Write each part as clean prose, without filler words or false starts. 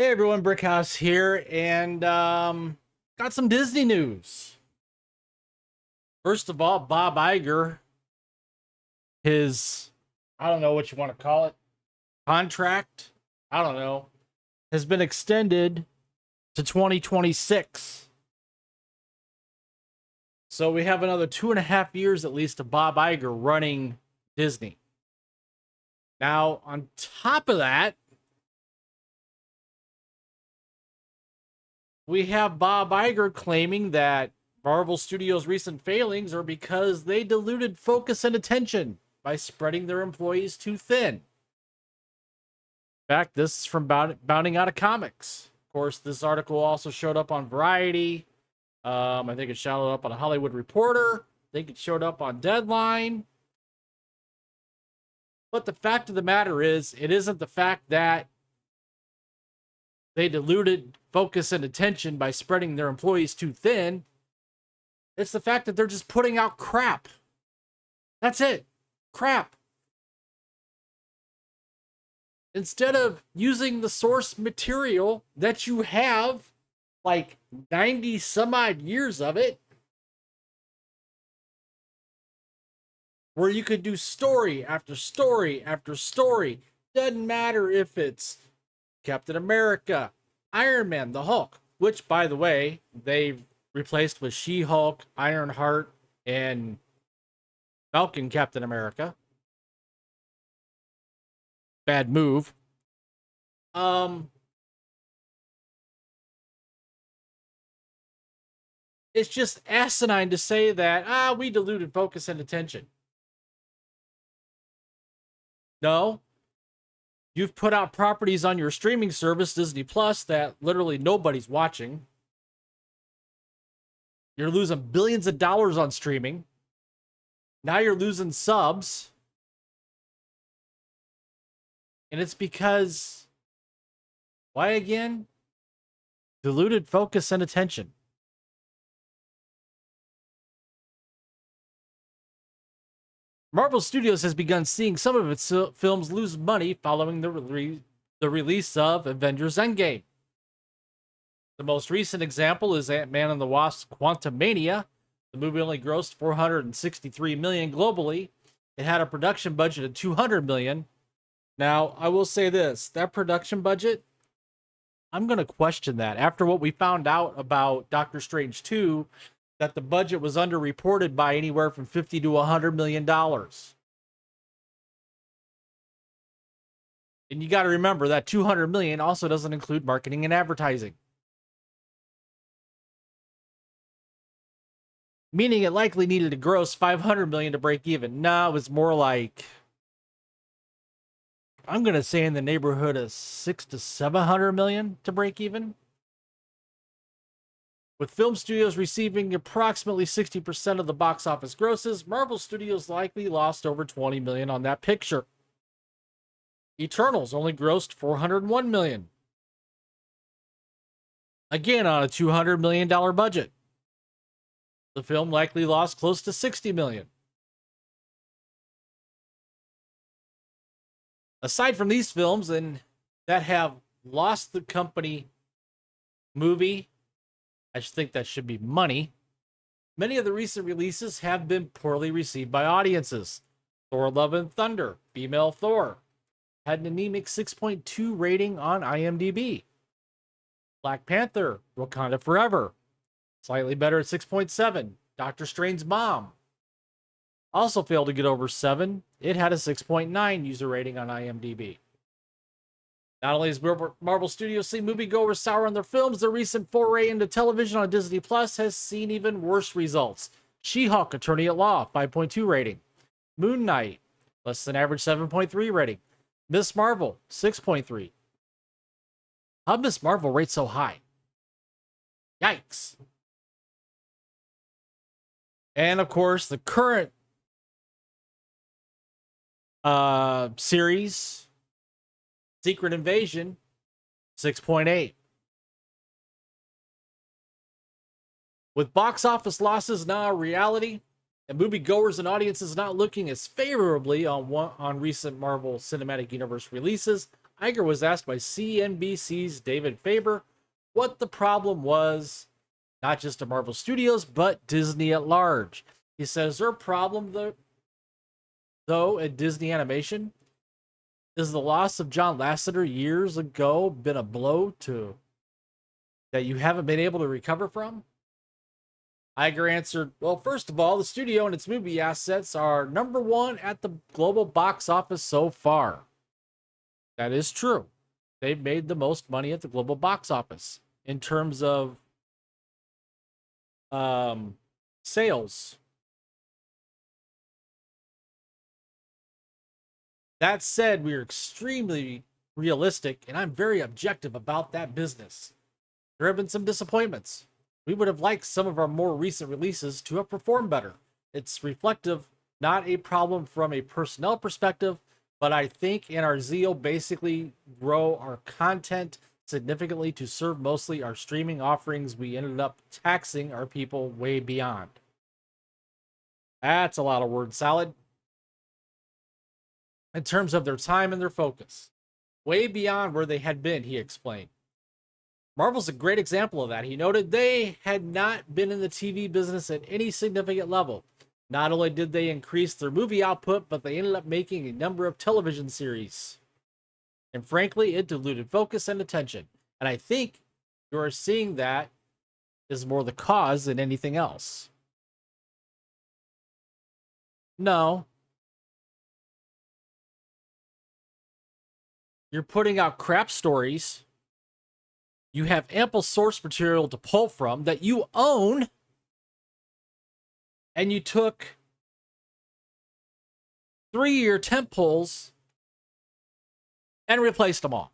Hey everyone, Brickhouse here, and got some Disney news. First of all, Bob Iger, his, I don't know what you want to call it, contract, I don't know, has been extended to 2026. So we have another 2.5 years at least of Bob Iger running Disney. Now, on top of that, we have Bob Iger claiming that Marvel Studios' recent failings are because they diluted focus and attention by spreading their employees too thin. In fact, this is from Bounding Out of Comics. Of course, this article also showed up on Variety. I think it showed up on a Hollywood Reporter. I think it showed up on Deadline. But the fact of the matter is, it isn't the fact that they diluted focus and attention by spreading their employees too thin. It's the fact that they're just putting out crap. That's it. Crap. Instead of using the source material that you have, like 90 some odd years of it, where you could do story after story after story. Doesn't matter if it's Captain America, Iron Man, the Hulk, which, by the way, they replaced with She-Hulk, Ironheart, and Falcon Captain America. Bad move. It's just asinine to say that, we diluted focus and attention. No. You've put out properties on your streaming service, Disney Plus, that literally nobody's watching. You're losing billions of dollars on streaming. Now you're losing subs. And it's because, why again? Diluted focus and attention. Marvel Studios has begun seeing some of its films lose money following the release of Avengers Endgame. The most recent example is Ant-Man and the Wasp: Quantumania. The movie only grossed $463 million globally. It had a production budget of $200 million. Now, I will say this, that production budget, I'm going to question that. After what we found out about Doctor Strange 2, that the budget was underreported by anywhere from $50 to $100 million. And you got to remember that $200 million also doesn't include marketing and advertising. Meaning it likely needed to gross $500 million to break even. No, it was more like, I'm going to say in the neighborhood of $600 to $700 million to break even. With film studios receiving approximately 60% of the box office grosses, Marvel Studios likely lost over $20 million on that picture. Eternals only grossed $401 million. Again, on a $200 million budget. The film likely lost close to $60 million. Aside from these films and that have lost the company movie, I just think that should be money. Many of the recent releases have been poorly received by audiences. Thor: Love and Thunder, Female Thor, had an anemic 6.2 rating on IMDb. Black Panther, Wakanda Forever, slightly better at 6.7. Doctor Strange's Mom also failed to get over 7. It had a 6.9 user rating on IMDb. Not only is Marvel Studios seeing moviegoers sour on their films, their recent foray into television on Disney Plus has seen even worse results. She-Hulk: Attorney at Law, 5.2 rating. Moon Knight, less than average 7.3 rating. Miss Marvel, 6.3. How'd Miss Marvel rate so high? Yikes. And of course, the current series, Secret Invasion, 6.8. With box office losses now a reality, and moviegoers and audiences not looking as favorably on recent Marvel Cinematic Universe releases, Iger was asked by CNBC's David Faber what the problem was, not just to Marvel Studios, but Disney at large. He says, is there a problem though at Disney Animation? Is the loss of John Lasseter years ago been a blow to that you haven't been able to recover from? Iger answered, well, first of all, the studio and its movie assets are #1 at the global box office so far. That is true. They've made the most money at the global box office in terms of sales. That said, we are extremely realistic, and I'm very objective about that business. There have been some disappointments. We would have liked some of our more recent releases to have performed better. It's reflective, not a problem from a personnel perspective, but I think in our zeal basically grow our content significantly to serve mostly our streaming offerings, we ended up taxing our people way beyond. That's a lot of word salad. In terms of their time and their focus, way beyond where they had been, he explained. Marvel's a great example of that. He noted they had not been in the TV business at any significant level. Not only did they increase their movie output, but they ended up making a number of television series. And frankly, it diluted focus and attention. And I think you're seeing that is more the cause than anything else. No. You're putting out crap stories. You have ample source material to pull from that you own. And you took 3-year tentpoles and replaced them all.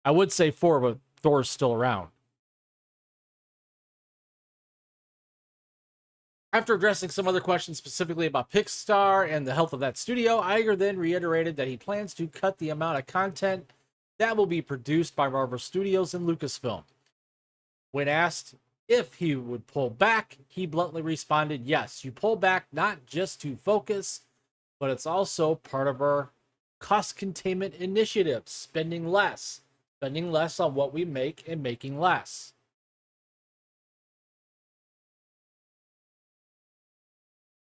I would say 4, but Thor's still around. After addressing some other questions specifically about Pixar and the health of that studio, Iger then reiterated that he plans to cut the amount of content that will be produced by Marvel Studios and Lucasfilm. When asked if he would pull back, he bluntly responded, yes, you pull back not just to focus, but it's also part of our cost containment initiative, spending less on what we make and making less.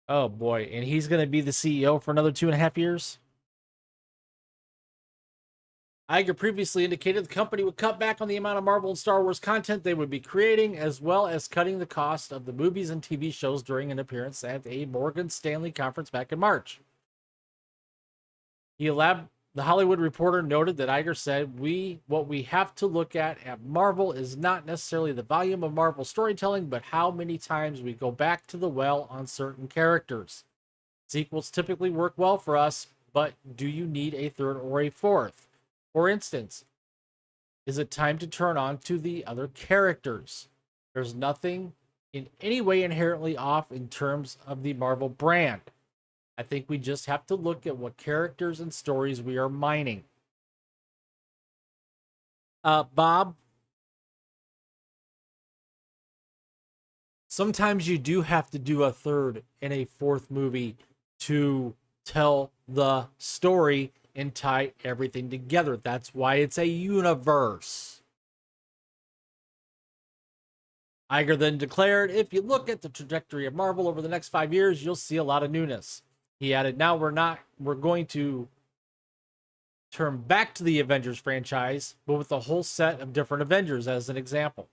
Oh boy, and he's going to be the CEO for another 2.5 years? Iger previously indicated the company would cut back on the amount of Marvel and Star Wars content they would be creating, as well as cutting the cost of the movies and TV shows during an appearance at a Morgan Stanley conference back in March. The Hollywood Reporter noted that Iger said, what we have to look at Marvel is not necessarily the volume of Marvel storytelling, but how many times we go back to the well on certain characters. Sequels typically work well for us, but do you need a third or a fourth? For instance, is it time to turn on to the other characters? There's nothing in any way inherently off in terms of the Marvel brand. I think we just have to look at what characters and stories we are mining. Bob, sometimes you do have to do a third and a fourth movie to tell the story and tie everything together. That's why it's a universe. Iger then declared, if you look at the trajectory of Marvel over the next 5 years, you'll see a lot of newness. He added, now we're going to turn back to the Avengers franchise, but with a whole set of different Avengers as an example.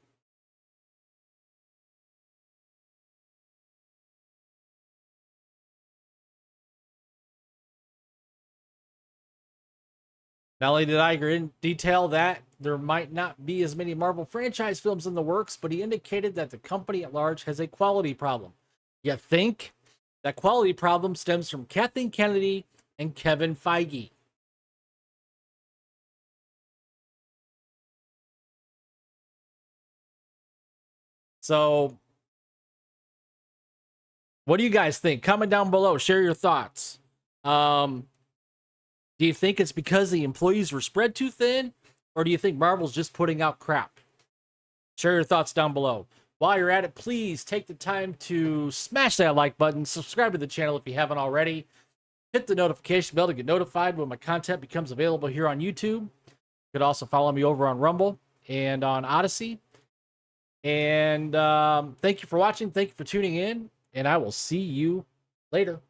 Not only did Iger detail that there might not be as many Marvel franchise films in the works, but he indicated that the company at large has a quality problem. You think? That quality problem stems from Kathleen Kennedy and Kevin Feige. So, what do you guys think? Comment down below. Share your thoughts. Do you think it's because the employees were spread too thin? Or do you think Marvel's just putting out crap? Share your thoughts down below. While you're at it, please take the time to smash that like button, subscribe to the channel if you haven't already, hit the notification bell to get notified when my content becomes available here on YouTube. You could also follow me over on Rumble and on Odyssey. And thank you for watching. Thank you for tuning in. And I will see you later.